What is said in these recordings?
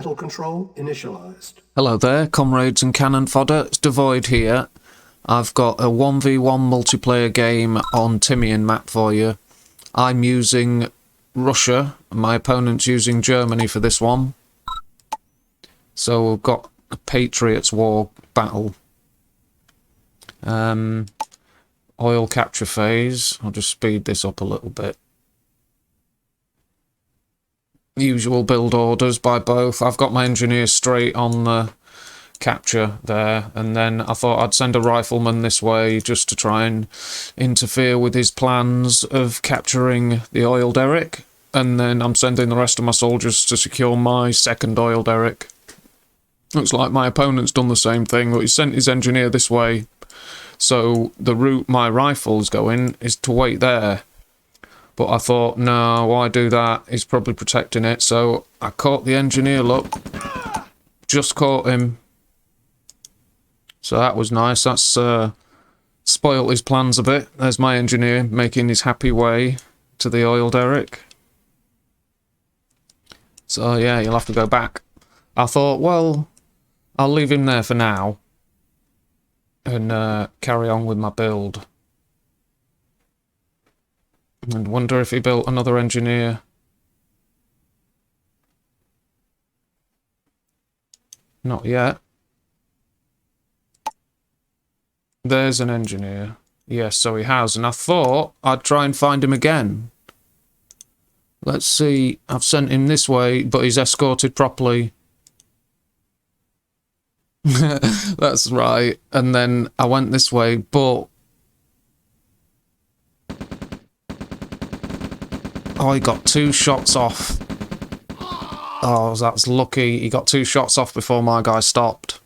Battle control initialized. Hello there, comrades and cannon fodder. It's Dvoid here. I've got a 1v1 multiplayer game on Timian map for you. I'm using Russia, my opponent's using Germany for this one. So we've got a Patriots War battle. Oil capture phase. I'll just speed this up a little bit. Usual build orders by both. I've got my engineers straight on the capture there, and then I thought I'd send a rifleman this way just to try and interfere with his plans of capturing the oil derrick, and then I'm sending the rest of my soldiers to secure my second oil derrick. Looks like my opponent's done the same thing, but he sent his engineer this way, so the route my rifle's going is to wait there. But I thought, no, why do that? He's probably protecting it. So I caught the engineer, look. Just caught him. So that was nice. That's spoilt his plans a bit. There's my engineer making his happy way to the oil derrick. So yeah, you'll have to go back. I thought, well, I'll leave him there for now. And carry on with my build. And wonder if he built another engineer. Not yet. There's an engineer. Yes, so he has. And I thought I'd try and find him again. Let's see. I've sent him this way, but he's escorted properly. That's right. And then I went this way, but... oh, he got 2 shots off. Oh, that's lucky. He got 2 shots off before my guy stopped.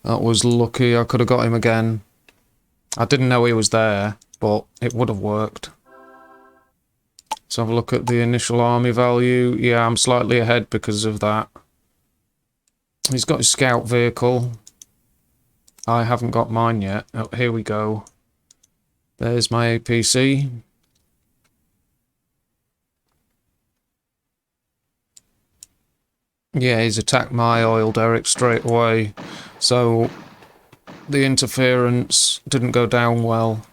That was lucky. I could have got him again. I didn't know he was there, but it would have worked. Let's have a look at the initial army value. Yeah, I'm slightly ahead because of that. He's got his scout vehicle. I haven't got mine yet. Oh, here we go. There's my APC. Yeah, he's attacked my oil derrick straight away, so the interference didn't go down well.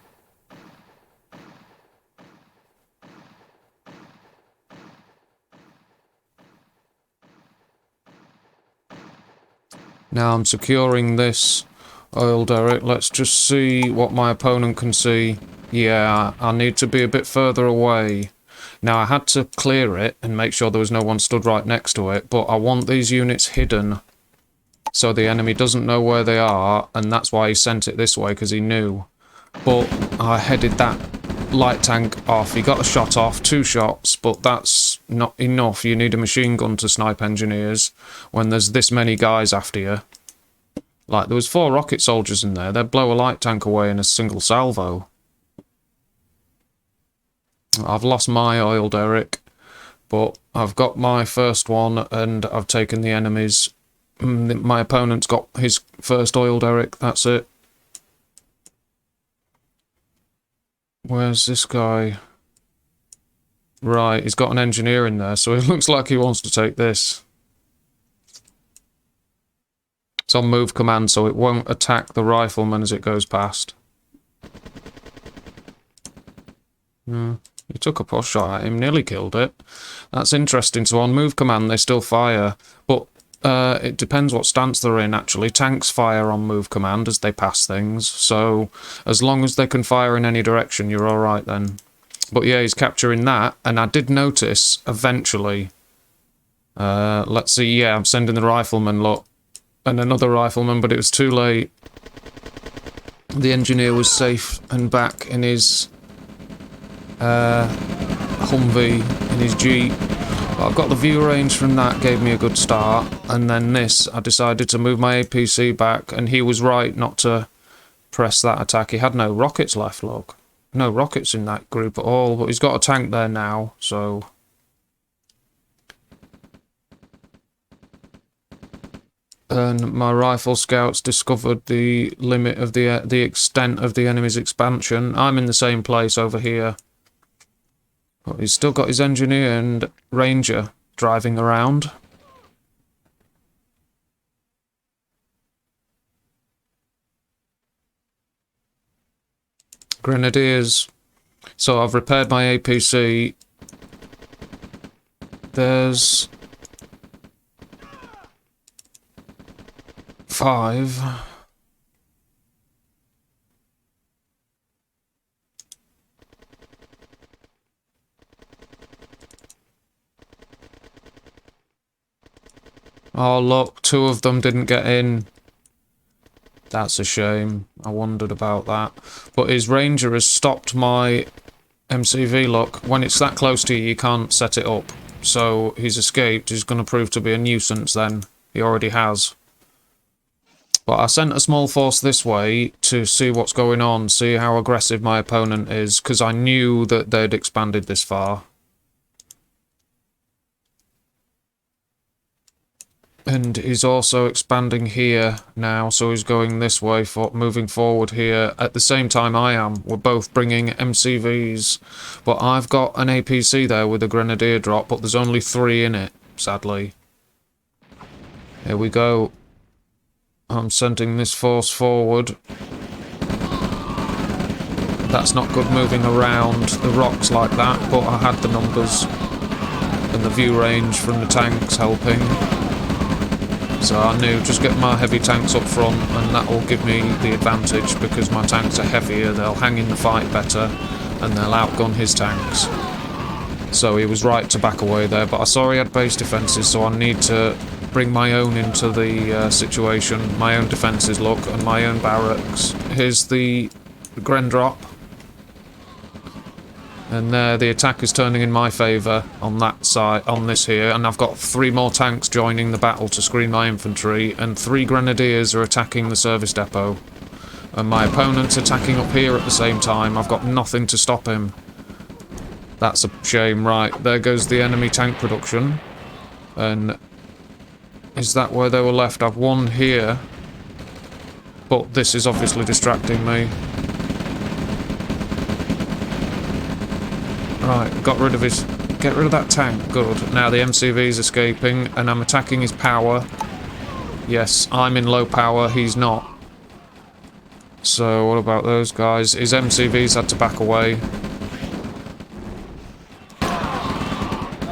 Now I'm securing this oil derrick. Let's just see what my opponent can see. Yeah, I need to be a bit further away. Now, I had to clear it and make sure there was no one stood right next to it, but I want these units hidden so the enemy doesn't know where they are, and that's why he sent it this way, because he knew. But I headed that light tank off. He got a shot off, 2 shots, but that's not enough. You need a machine gun to snipe engineers when there's this many guys after you. Like, there was 4 rocket soldiers in there. They'd blow a light tank away in a single salvo. I've lost my oil derrick, but I've got my first one and I've taken the enemy's. My opponent's got his first oil derrick, that's it. Where's this guy? Right, he's got an engineer in there, so it looks like he wants to take this. It's on move command, so it won't attack the rifleman as it goes past. He took a push shot at him, nearly killed it. That's interesting. So on move command, they still fire. But it depends what stance they're in, actually. Tanks fire on move command as they pass things. So as long as they can fire in any direction, you're alright then. But yeah, he's capturing that. And I did notice, eventually... let's see, yeah, I'm sending the rifleman, look. And another rifleman, but it was too late. The engineer was safe and back in his... Humvee in his Jeep. But I got the view range from that, gave me a good start, and then this, I decided to move my APC back, and he was right not to press that attack. He had no rockets left, look. No rockets in that group at all, but he's got a tank there now, so... and my rifle scouts discovered the limit of the extent of the enemy's expansion. I'm in the same place over here. But he's still got his engineer and ranger driving around. Grenadiers. So I've repaired my APC. There's 5. Oh look, 2 of them didn't get in. That's a shame. I wondered about that. But his ranger has stopped my MCV look. When it's that close to you, you can't set it up. So he's escaped. He's going to prove to be a nuisance then. He already has. But I sent a small force this way to see what's going on, see how aggressive my opponent is, because I knew that they'd expanded this far. And he's also expanding here now, so he's going this way, moving forward here. At the same time I am. We're both bringing MCVs. But I've got an APC there with a grenadier drop, but there's only 3 in it, sadly. Here we go. I'm sending this force forward. That's not good moving around the rocks like that, but I had the numbers. And the view range from the tanks helping. So I knew, just get my heavy tanks up front and that will give me the advantage because my tanks are heavier, they'll hang in the fight better and they'll outgun his tanks. So he was right to back away there, but I saw he had base defences, so I need to bring my own into the situation, my own defences, look, and my own barracks. Here's the Gren drop. And there, the attack is turning in my favour on that side, on this here, and I've got 3 more tanks joining the battle to screen my infantry, and 3 grenadiers are attacking the service depot. And my opponent's attacking up here at the same time. I've got nothing to stop him. That's a shame. Right, there goes the enemy tank production. And is that where they were left? I've won here. But this is obviously distracting me. Right, got rid of his... Get rid of that tank, good. Now the MCV's escaping, and I'm attacking his power. Yes, I'm in low power, he's not. So, what about those guys? His MCV's had to back away.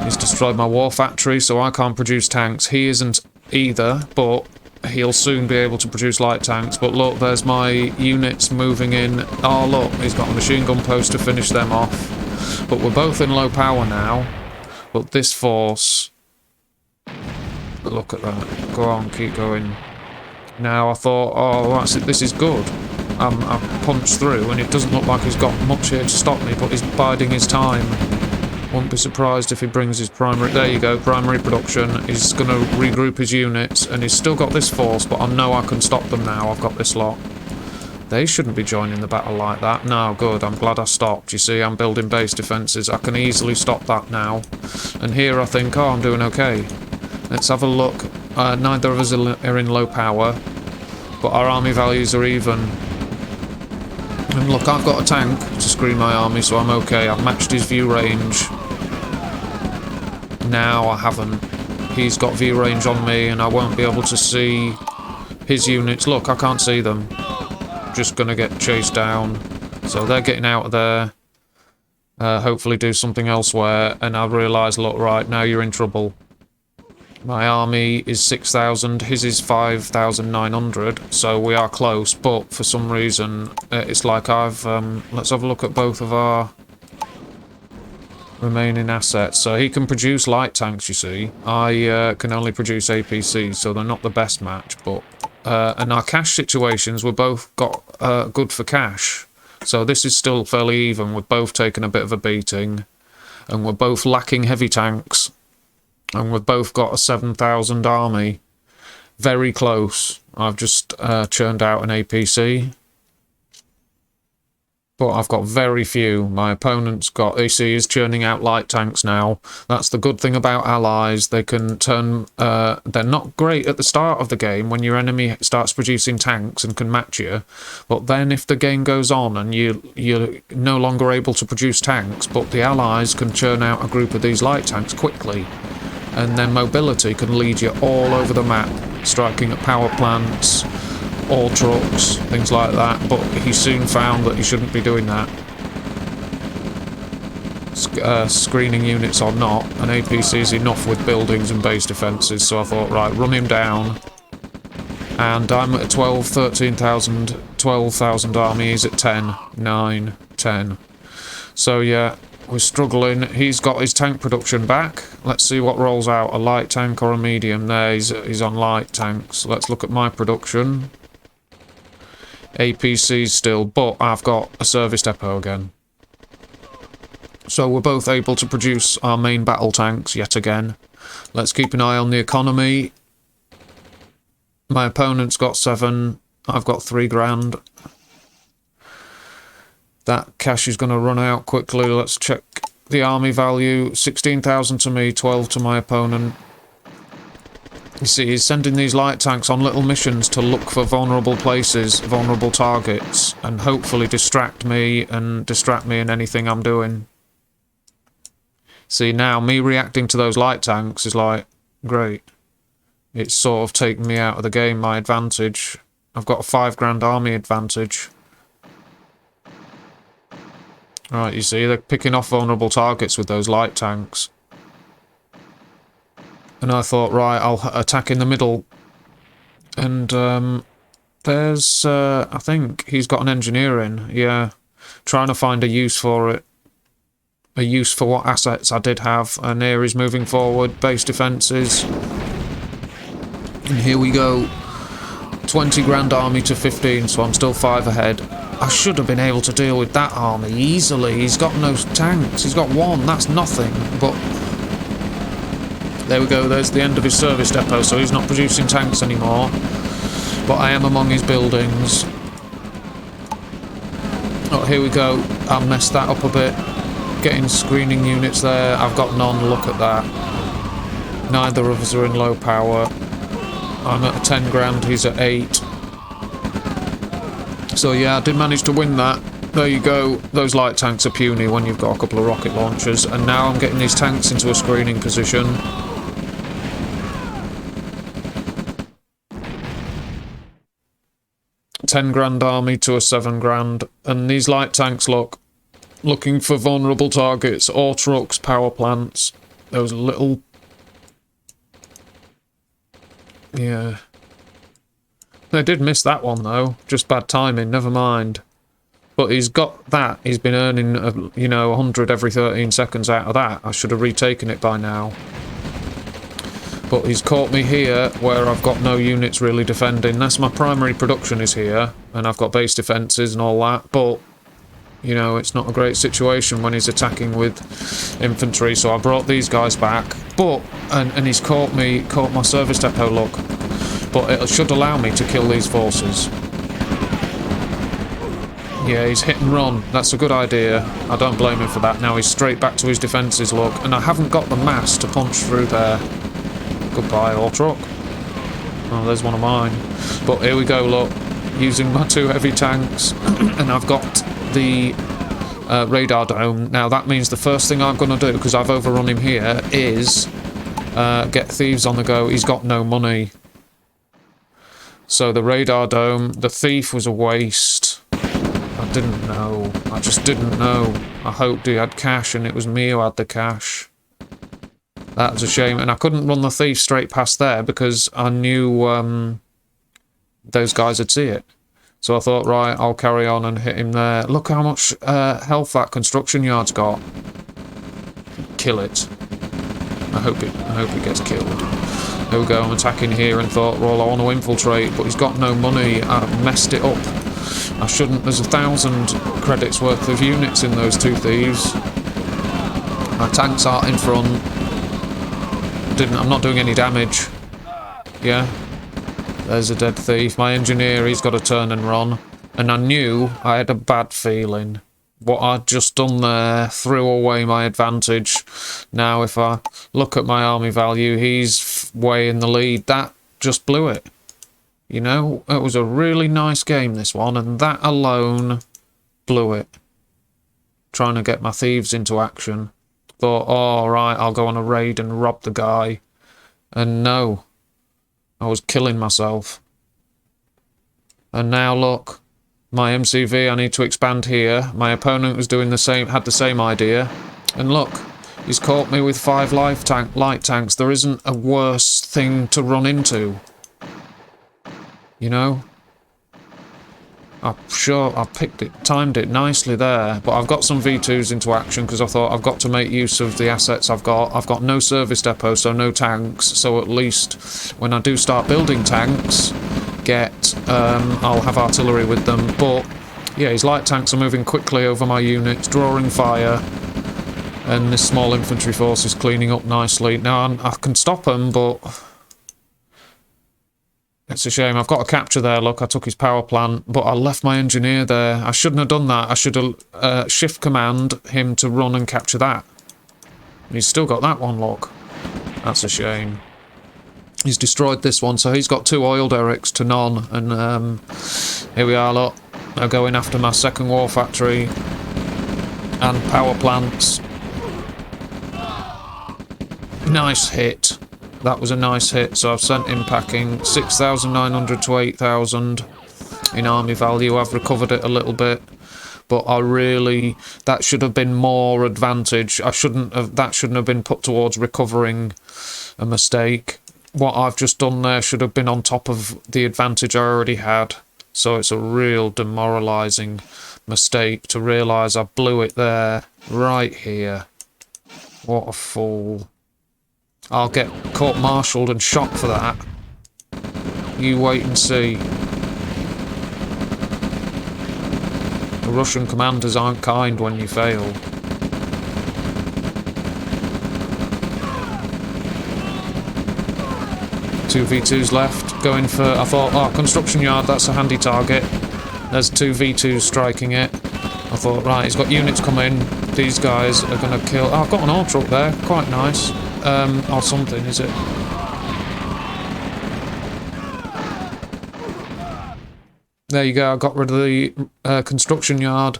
He's destroyed my war factory, so I can't produce tanks. He isn't either, but he'll soon be able to produce light tanks. But look, there's my units moving in. Oh, look, he's got a machine gun post to finish them off. But we're both in low power now. But this force... Look at that. Go on, keep going. Now I thought, oh, that's it, this is good. I've punched through, and it doesn't look like he's got much here to stop me, but he's biding his time. Won't be surprised if he brings his primary... There you go, primary production. He's going to regroup his units, and he's still got this force, but I know I can stop them now. I've got this lot. They shouldn't be joining the battle like that. No, good, I'm glad I stopped. You see, I'm building base defences. I can easily stop that now. And here I think, oh, I'm doing okay. Let's have a look. Neither of us are in low power, but our army values are even. And look, I've got a tank to screen my army, so I'm okay. I've matched his view range. Now I haven't. He's got view range on me, and I won't be able to see his units. Look, I can't see them. Just gonna get chased down. So they're getting out of there. Hopefully do something elsewhere. And I realise, look, right, now you're in trouble. My army is 6,000, his is 5,900, so we are close, but for some reason, it's like I've... let's have a look at both of our remaining assets. So he can produce light tanks, you see. I can only produce APCs, so they're not the best match, but... and our cash situations, we're both got good for cash. So this is still fairly even. We've both taken a bit of a beating. And we're both lacking heavy tanks. And we've both got a 7,000 army. Very close. I've just churned out an APC. But I've got very few. My opponent's got... You see, he's churning out light tanks now. That's the good thing about allies. They can turn... they're not great at the start of the game when your enemy starts producing tanks and can match you. But then if the game goes on and you're no longer able to produce tanks, but the allies can churn out a group of these light tanks quickly. And then mobility can lead you all over the map, striking at power plants, or trucks, things like that, but he soon found that he shouldn't be doing that. Screening units or not, an APC is enough with buildings and base defences, so I thought, right, run him down. And I'm at 12,000 army, he's at 10, 9, 10. So yeah, we're struggling. He's got his tank production back. Let's see what rolls out, a light tank or a medium. There, he's on light tanks. Let's look at my production. APCs still, but I've got a service depot again. So we're both able to produce our main battle tanks yet again. Let's keep an eye on the economy. My opponent's got 7, I've got 3 grand. That cash is going to run out quickly. Let's check the army value. 16,000 to me, 12 to my opponent. You see, he's sending these light tanks on little missions to look for vulnerable places, vulnerable targets, and hopefully distract me in anything I'm doing. See, now, me reacting to those light tanks is like, great. It's sort of taken me out of the game, my advantage. I've got a 5 grand army advantage. Right, you see, they're picking off vulnerable targets with those light tanks. And I thought, right, I'll attack in the middle. And there's, I think he's got an engineer in, yeah. Trying to find a use for it. A use for what assets I did have. And here he's moving forward, base defences. And here we go. 20 grand army to 15, so I'm still 5 ahead. I should have been able to deal with that army easily. He's got no tanks. He's got 1, that's nothing. But there we go, there's the end of his service depot, so he's not producing tanks anymore. But I am among his buildings. Oh, here we go. I messed that up a bit. Getting screening units there. I've got none, look at that. Neither of us are in low power. I'm at 10 grand, he's at 8. So yeah, I did manage to win that. There you go. Those light tanks are puny when you've got a couple of rocket launchers. And now I'm getting these tanks into a screening position. £10 grand army to a 7 grand. And these light tanks, looking for vulnerable targets, or trucks, power plants. Those little... Yeah. They did miss that one, though. Just bad timing, never mind. But he's got that. He's been earning, you know, 100 every 13 seconds out of that. I should have retaken it by now. But he's caught me here, where I've got no units really defending. That's my primary production is here. And I've got base defences and all that. But, you know, it's not a great situation when he's attacking with infantry. So I brought these guys back. But, and he's caught my service depot, look. But it should allow me to kill these forces. Yeah, he's hit and run. That's a good idea. I don't blame him for that. Now he's straight back to his defences, look. And I haven't got the mass to punch through there. Goodbye, all truck. Oh, there's one of mine. But here we go, look. Using my 2 heavy tanks. And I've got the radar dome. Now that means the first thing I'm going to do, because I've overrun him here, is get thieves on the go. He's got no money. So the radar dome, the thief was a waste. I didn't know. I just didn't know. I hoped he had cash and it was me who had the cash. That was a shame. And I couldn't run the thief straight past there because I knew those guys would see it. So I thought, right, I'll carry on and hit him there. Look how much health that construction yard's got. Kill it. I hope it gets killed. There we go, I'm attacking here and thought, well, I want to infiltrate, but he's got no money. I've messed it up. I shouldn't. There's 1,000 credits worth of units in those 2 thieves. My tanks are in front. I'm not doing any damage. Yeah. There's a dead thief. My engineer, he's got to turn and run. And I knew I had a bad feeling. What I'd just done there threw away my advantage. Now, if I look at my army value, he's way in the lead. That just blew it. You know, it was a really nice game, this one, and that alone blew it. Trying to get my thieves into action. Thought, oh, right, I'll go on a raid and rob the guy. And no, I was killing myself. And now look, my MCV, I need to expand here. My opponent was doing the same, had the same idea. And look, he's caught me with 5 light tanks. There isn't a worse thing to run into. You know? I'm sure I timed it nicely there, but I've got some V2s into action because I thought I've got to make use of the assets I've got. I've got no service depot, so no tanks, so at least when I do start building tanks, I'll have artillery with them. But yeah, his light tanks are moving quickly over my units, drawing fire, and this small infantry force is cleaning up nicely. Now I can stop them, but it's a shame. I've got a capture there. Look, I took his power plant, but I left my engineer there. I shouldn't have done that. I should have shift command him to run and capture that. He's still got that one, look. That's a shame. He's destroyed this one, so he's got 2 oil derricks to none. And here we are, look. They're going after my second war factory and power plants. Nice hit. That was a nice hit, so I've sent him packing 6,900 to 8,000 in army value. I've recovered it a little bit, but that should have been more advantage. That shouldn't have been put towards recovering a mistake. What I've just done there should have been on top of the advantage I already had. So it's a real demoralising mistake to realise I blew it there, right here. What a fool. I'll get court-martialed and shot for that. You wait and see. The Russian commanders aren't kind when you fail. Two V2s left, going for, I thought, oh, construction yard, that's a handy target. There's 2 V2s striking it. I thought, right, he's got units coming. These guys are going to kill... Oh, I've got an ore truck there, quite nice. Or something, is it? There you go, I got rid of the construction yard,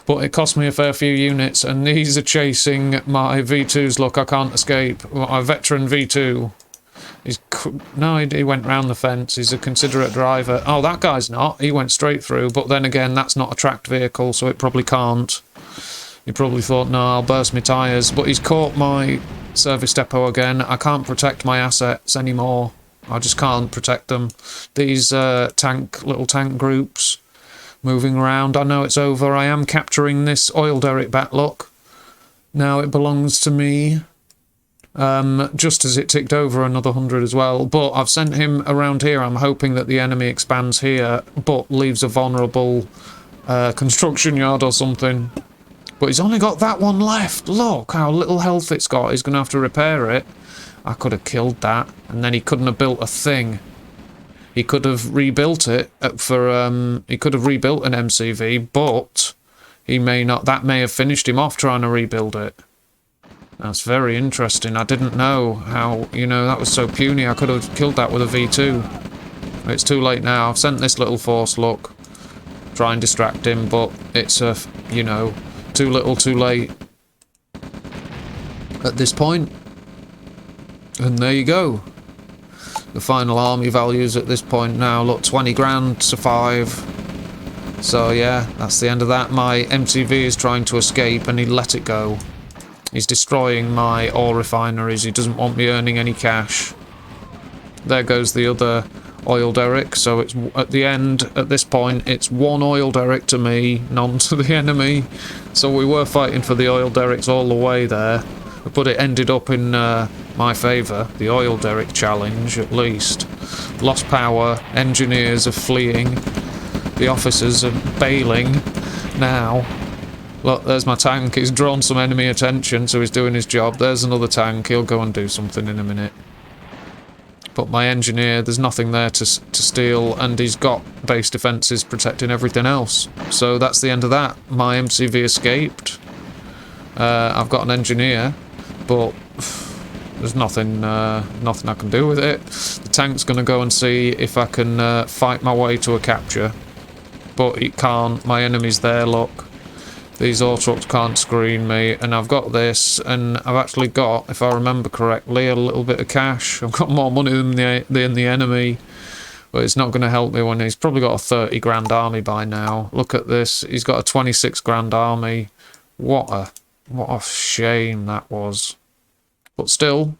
but it cost me a fair few units, and these are chasing my V2s. Look, I can't escape. My veteran V2. No, he went round the fence. He's a considerate driver. Oh, that guy's not. He went straight through, but then again, that's not a tracked vehicle, so it probably can't. He probably thought, no, I'll burst my tyres, but he's caught my service depot again. I can't protect my assets anymore. I just can't protect them. These little tank groups moving around. I know it's over. I am capturing this oil derrick back. Look, now it belongs to me. Just as it ticked over another 100 as well. But I've sent him around here. I'm hoping that the enemy expands here, but leaves a vulnerable construction yard or something. But he's only got that one left. Look how little health it's got. He's going to have to repair it. I could have killed that, and then he couldn't have built a thing. He could have rebuilt it he could have rebuilt an MCV, but he may not. That may have finished him off trying to rebuild it. That's very interesting. I didn't know how, that was so puny. I could have killed that with a V2. It's too late now. I've sent this little force, look. Try and distract him, but it's too little too late at this point. And there you go. The final army values at this point now, look, 20 grand to 5. So yeah, that's the end of that. My MCV is trying to escape and he let it go. He's destroying my ore refineries. He doesn't want me earning any cash. There goes the other oil derrick. So it's at the end, at this point, it's 1 oil derrick to me, none to the enemy. So we were fighting for the oil derricks all the way there. But it ended up in my favour, the oil derrick challenge at least. Lost power, engineers are fleeing, the officers are bailing now. Look, there's my tank, he's drawn some enemy attention, so he's doing his job. There's another tank, he'll go and do something in a minute. But my engineer, there's nothing there to steal, and he's got base defences protecting everything else. So that's the end of that. My MCV escaped. I've got an engineer, but there's nothing I can do with it. The tank's going to go and see if I can fight my way to a capture. But it can't. My enemy's there, look. These ore trucks can't screen me, and I've got this, and I've actually got, if I remember correctly, a little bit of cash. I've got more money than the enemy, But it's not going to help me when he's probably got a 30 grand army by now. Look at this. He's got a 26 grand army. What a shame that was. But still,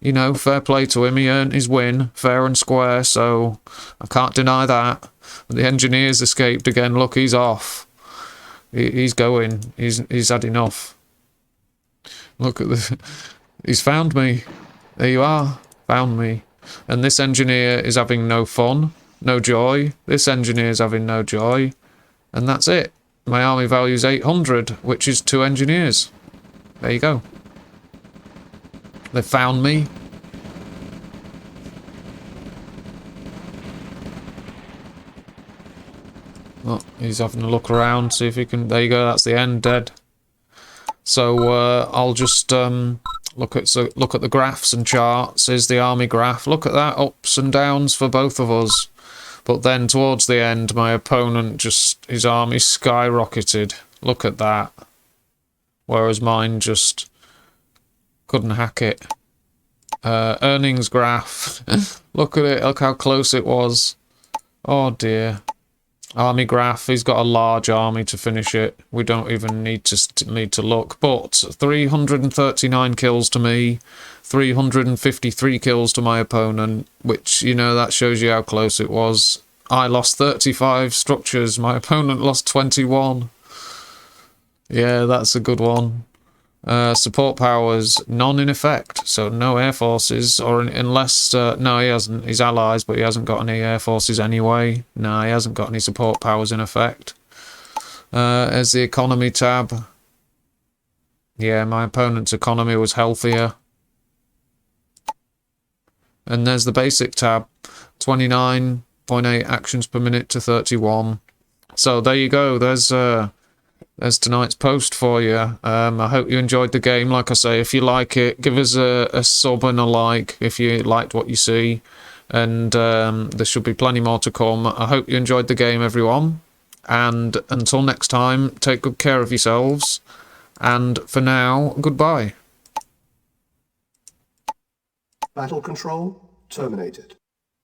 you know, fair play to him. He earned his win, fair and square, so I can't deny that. The engineers escaped again. Look, he's off. He's going. He's had enough. Look at this. He's found me. There you are. Found me. And this engineer is having no fun, no joy. This engineer is having no joy. And that's it. My army value is 800, which is 2 engineers. There you go. They found me. Oh, he's having a look around, see if he can... There you go, that's the end, dead. So I'll just look at the graphs and charts. Here's the army graph. Look at that, ups and downs for both of us. But then towards the end, my opponent his army skyrocketed. Look at that. Whereas mine just couldn't hack it. Earnings graph. Look at it, look how close it was. Oh dear. Army graph, he's got a large army to finish it. We don't even need to look. But 339 kills to me, 353 kills to my opponent, which, you know, that shows you how close it was. I lost 35 structures, my opponent lost 21. Yeah, that's a good one. Support powers, none in effect, so no air forces, or unless, no, he hasn't, he's allies, but he hasn't got any air forces anyway. No, he hasn't got any support powers in effect. As the economy tab, yeah, my opponent's economy was healthier. And there's the basic tab, 29.8 actions per minute to 31. So there you go, there's tonight's post for you. I hope you enjoyed the game. Like I say, if you like it, give us a sub and a like if you liked what you see. And there should be plenty more to come. I hope you enjoyed the game, everyone. And until next time, take good care of yourselves. And for now, goodbye. Battle control terminated.